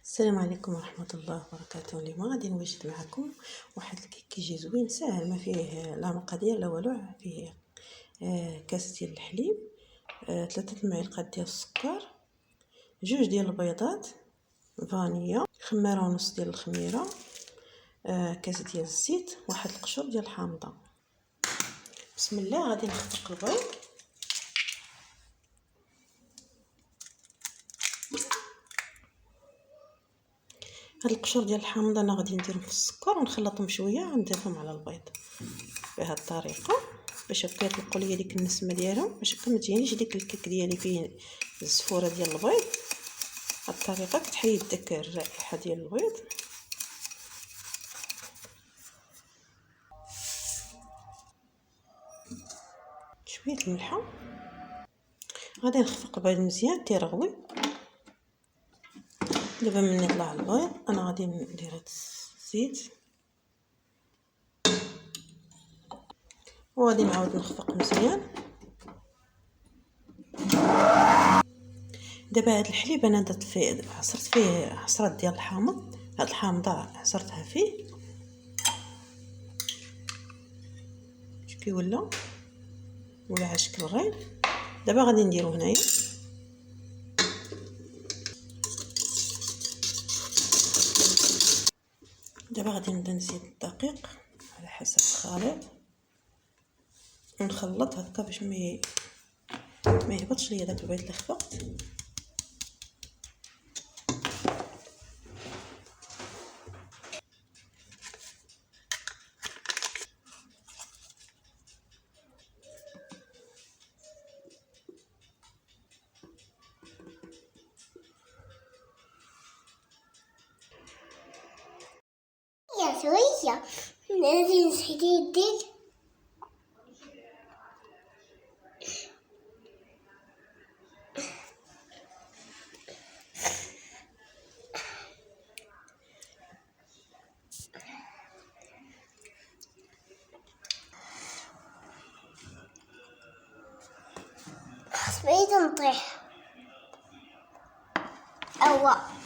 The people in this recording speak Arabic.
السلام عليكم ورحمة الله وبركاته. اليوم غادي نوجد معكم واحد الكيك كيجي زوين ساهل، ما فيه لا مقادير لا والو. فيه كاس ديال الحليب، 3 معالق ديال السكر، 2 ديال البيضات، فانيا، خميره ونص ديال الخميره، كاس ديال الزيت، واحد القشور ديال الحامضه. بسم الله. غادي نخفق البيض. هاد القشور ديال الحامضه انا غادي نديرهم في السكر ونخلطهم شويه ونضيفهم على البيض بهذه الطريقه باش هكا يطلقوا لي ديك النسمه ديالهم، باش هكا ما تجينيش ديك الكيك ديالي فيه الزفوره ديال البيض. هاد الطريقه كتحيد داك الرائحه ديال البيض. شويه الملحه. غادي نخفق البيض مزيان تيرغوي. دابا ملي يطلع البيض انا غادي ندير هاد الزيت وغادي نعاود نخفق مزيان. دابا هاد الحليب انا درت فيه عصرت فيه عصرات ديال الحامض. هاد الحامضه عصرتها فيه كي ولا على شكل غير. دابا غادي نديرو هنايا. دابا غادي نبدا نزيد الدقيق على حسب الخليط ونخلط هكا باش ما يهبطش ليا داك البيض اللي خفقت. يا شوية لازم نسيدك. حسبيت نطيح. أوا